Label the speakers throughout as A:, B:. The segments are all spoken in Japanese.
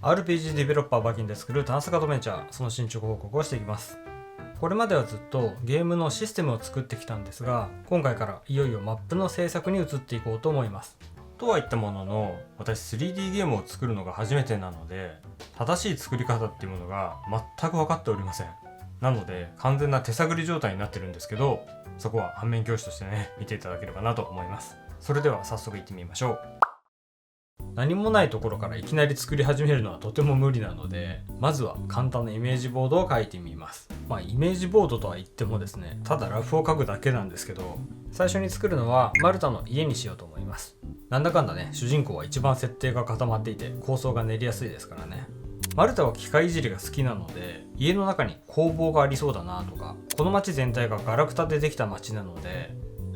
A: RPG デベロッパーバキンで作る探索アドベンチャー、その進捗報告をしていきます。これまではずっとゲームのシステムを作ってきたんですが、今回からいよいよマップの制作に移っていこうと思います。とは言ったものの、私 3D ゲームを作るのが初めてなので、正しい作り方っていうものが全く分かっておりません。なので完全な手探り状態になってるんですけど、そこは反面教師としてね、見ていただければなと思います。それでは早速行ってみましょう。何もないところからいきなり作り始めるのはとても無理なので、まずは簡単なイメージボードを書いてみます。イメージボードとは言ってもですね、ただラフを書くだけなんですけど、最初に作るのはマルタの家にしようと思います。なんだかんだね、主人公は一番設定が固まっていて構想が練りやすいですからね。マルタは機械いじりが好きなので、家の中に工房がありそうだなとか、この街全体がガラクタでできた街なので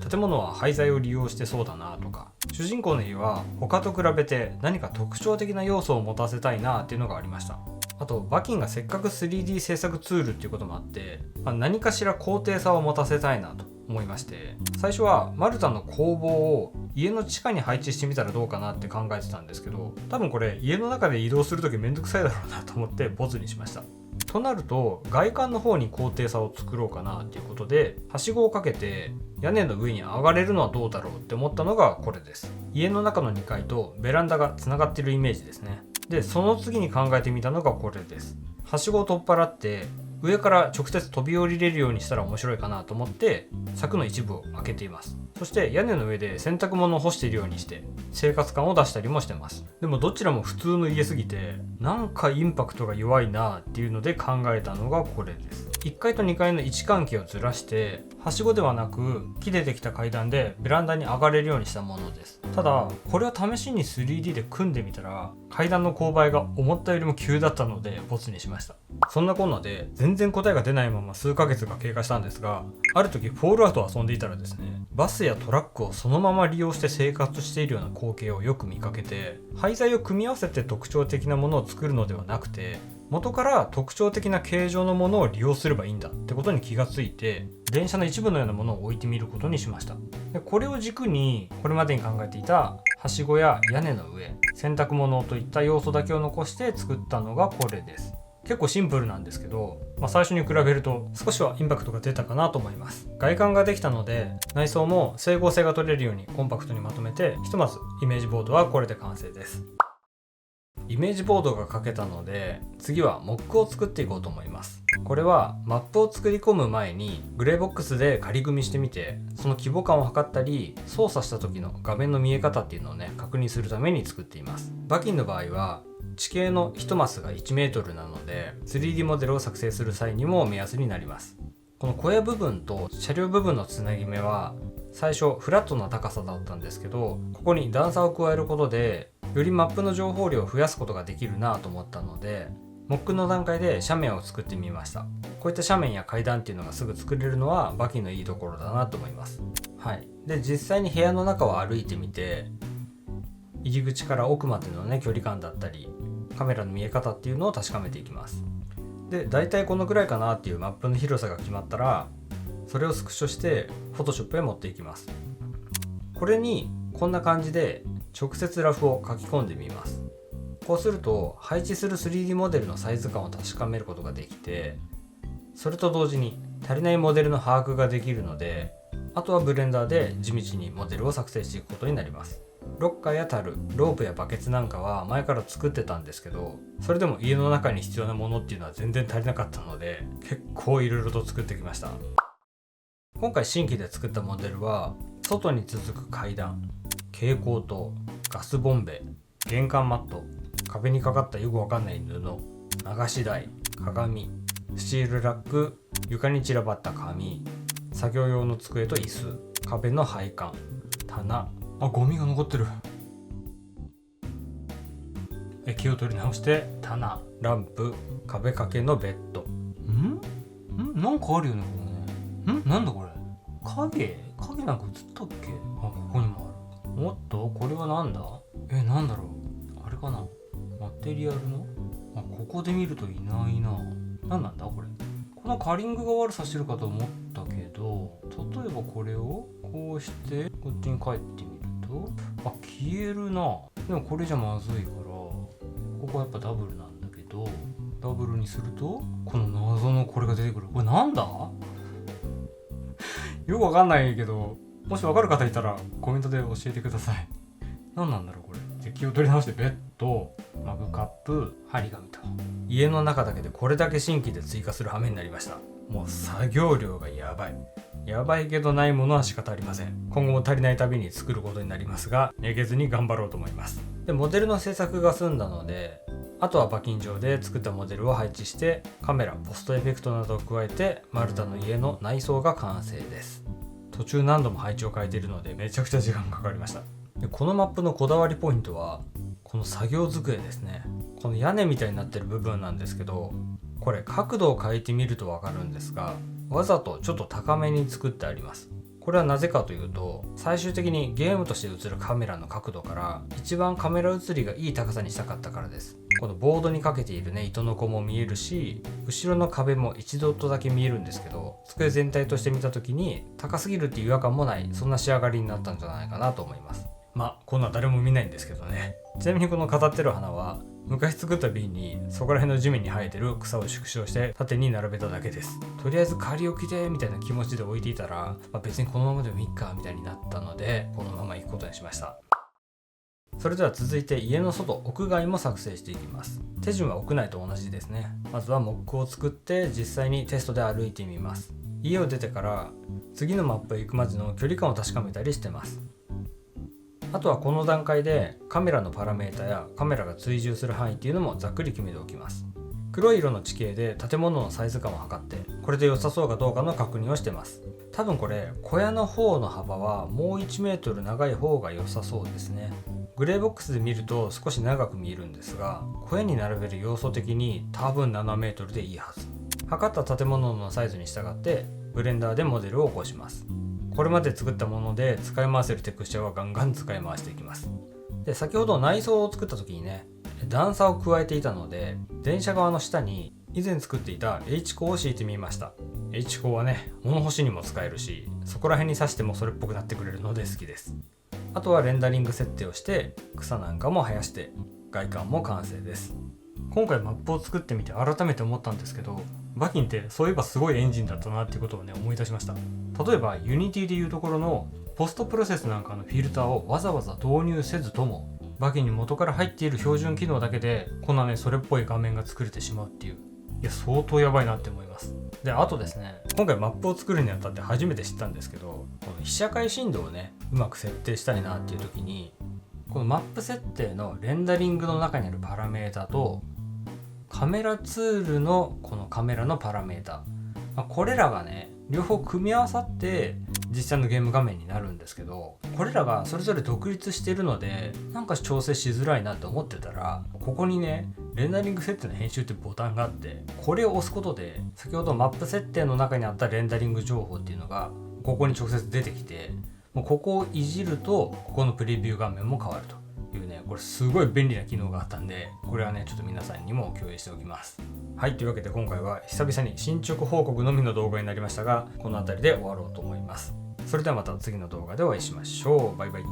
A: 建物は廃材を利用してそうだなとか、主人公の家は他と比べて何か特徴的な要素を持たせたいなっていうのがありました。あとバキンがせっかく 3D 制作ツールっていうこともあって、何かしら高低差を持たせたいなと思いまして、最初はマルタの工房を家の地下に配置してみたらどうかなって考えてたんですけど、多分これ家の中で移動するときめんどくさいだろうなと思ってボツにしました。となると外観の方に高低差を作ろうかなっていうことで、はしごをかけて屋根の上に上がれるのはどうだろうって思ったのがこれです。家の中の2階とベランダがつながっているイメージですね。でその次に考えてみたのがこれです。はしごを取っ払って上から直接飛び降りれるようにしたら面白いかなと思って柵の一部を開けています。そして屋根の上で洗濯物を干しているようにして生活感を出したりもしてます。でもどちらも普通の家すぎてなんかインパクトが弱いなっていうので考えたのがこれです。1階と2階の位置関係をずらしてはしごではなく木でできた階段でベランダに上がれるようにしたものです。ただこれを試しに 3D で組んでみたら階段の勾配が思ったよりも急だったのでボツにしました。そんなこんなで全然答えが出ないまま数ヶ月が経過したんですが、ある時フォールアウトを遊んでいたらですね、バスやトラックをそのまま利用して生活しているような光景をよく見かけて、廃材を組み合わせて特徴的なものを作るのではなくて、元から特徴的な形状のものを利用すればいいんだってことに気がついて、電車の一部のようなものを置いてみることにしました。でこれを軸にこれまでに考えていたはしごや屋根の上、洗濯物といった要素だけを残して作ったのがこれです。結構シンプルなんですけど、最初に比べると少しはインパクトが出たかなと思います。外観ができたので内装も整合性が取れるようにコンパクトにまとめて、ひとまずイメージボードはこれで完成です。イメージボードが書けたので次はモックを作っていこうと思います。これはマップを作り込む前にグレーボックスで仮組みしてみて、その規模感を測ったり操作した時の画面の見え方っていうのをね確認するために作っています。バキンの場合は地形の1マスが1メートルなので 3D モデルを作成する際にも目安になります。この小屋部分と車両部分のつなぎ目は最初フラットな高さだったんですけど、ここに段差を加えることでよりマップの情報量を増やすことができるなと思ったので、モックの段階で斜面を作ってみました。こういった斜面や階段っていうのがすぐ作れるのはバキのいいところだなと思います。で実際に部屋の中を歩いてみて、入り口から奥までの距離感だったりカメラの見え方っていうのを確かめていきます。で大体このくらいかなっていうマップの広さが決まったら、それをスクショしてフォトショップへ持っていきます。これにこんな感じで直接ラフを書き込んでみます。こうすると配置する 3D モデルのサイズ感を確かめることができて、それと同時に足りないモデルの把握ができるので、あとはブレンダーで地道にモデルを作成していくことになります。ロッカーや樽、ロープやバケツなんかは前から作ってたんですけど、それでも家の中に必要なものっていうのは全然足りなかったので、結構いろいろと作ってきました。今回新規で作ったモデルは外に続く階段、蛍光灯、ガスボンベ、玄関マット、壁にかかったよくわかんない布、流し台、鏡、スチールラック、床に散らばった紙、作業用の机と椅子、壁の配管、棚、ゴミが残ってる。気を取り直して棚、ランプ、壁掛けのベッド。なんかあるよねこれね。なんだこれ、影なんか映ったっけ。ここにもある。おっとこれはなんだ。なんだろう、あれかな、マテリアルのここで見るといないな。なんだこれ。このカリングが悪さしてるかと思ったけど、例えばこれをこうしてこっちに帰ってみると消えるな。でもこれじゃまずいから、ここはやっぱダブルなんだけど、ダブルにするとこの謎のこれが出てくる。これなんだよくわかんないけど、もしわかる方いたらコメントで教えてください。何なんだろうこれ。じゃあ気を取り直して、ベッド、マグカップ、張り紙と、家の中だけでこれだけ新規で追加する羽目になりました。もう作業量がやばいけどないものは仕方ありません。今後も足りないたびに作ることになりますが、めげずに頑張ろうと思います。で、モデルの制作が済んだので、あとは馬琴場で作ったモデルを配置してカメラ、ポストエフェクトなどを加えてマルタの家の内装が完成です。途中何度も配置を変えているのでめちゃくちゃ時間かかりました。で、このマップのこだわりポイントはこの作業机ですね。この屋根みたいになってる部分なんですけど、これ角度を変えてみるとわかるんですが、わざとちょっと高めに作ってあります。これはなぜかというと、最終的にゲームとして映るカメラの角度から一番カメラ映りがいい高さにしたかったからです。このボードにかけているね、糸の子も見えるし、後ろの壁も一度とだけ見えるんですけど、机全体として見た時に高すぎるっていう違和感もない、そんな仕上がりになったんじゃないかなと思います。まあこんな誰も見ないんですけどね。ちなみにこの飾ってる花は昔作った瓶にそこら辺の地面に生えてる草を縮小して縦に並べただけです。とりあえず仮置きでみたいな気持ちで置いていたら、別にこのままでもいいかみたいになったので、このまま行くことにしました。それでは続いて家の外、屋外も作成していきます。手順は屋内と同じですね。まずはモックを作って実際にテストで歩いてみます。家を出てから次のマップへ行くまでの距離感を確かめたりしてます。あとはこの段階でカメラのパラメータやカメラが追従する範囲っていうのもざっくり決めておきます。黒い色の地形で建物のサイズ感を測って、これで良さそうかどうかの確認をしてます。多分これ小屋の方の幅はもう1メートル長い方が良さそうですね。グレーボックスで見ると少し長く見えるんですが、小屋に並べる要素的に多分7メートルでいいはず。測った建物のサイズに従ってブレンダーでモデルを起こします。これまで作ったもので使い回せるテクスチャーはガンガン使い回していきます。で、先ほど内装を作った時にね、段差を加えていたので、電車側の下に以前作っていた H コーを敷いてみました。H コーはね、物干しにも使えるし、そこら辺に刺してもそれっぽくなってくれるので好きです。あとはレンダリング設定をして草なんかも生やして外観も完成です。今回マップを作ってみて改めて思ったんですけど、馬琴ってそういえばすごいエンジンだったなっていうことをね、思い出しました。例えば Unity でいうところのポストプロセスなんかのフィルターをわざわざ導入せずとも、馬琴に元から入っている標準機能だけでこんなね、それっぽい画面が作れてしまうっていう、いや相当やばいなって思います。で、あとですね、今回マップを作るにあたって初めて知ったんですけど、この被写界深度をね、うまく設定したいなっていう時に、このマップ設定のレンダリングの中にあるパラメータとカメラツールのこのカメラのパラメータ、これらがね、両方組み合わさって実際のゲーム画面になるんですけど、これらがそれぞれ独立しているのでなんか調整しづらいなと思ってたら、ここにね、レンダリング設定の編集ってボタンがあって、これを押すことで先ほどマップ設定の中にあったレンダリング情報っていうのがここに直接出てきて、もうここをいじるとここのプレビュー画面も変わるというね、これすごい便利な機能があったんで、これはねちょっと皆さんにも共有しておきます。はい、というわけで今回は久々に進捗報告のみの動画になりましたが、この辺りで終わろうと思います。それではまた次の動画でお会いしましょう。バイバイ。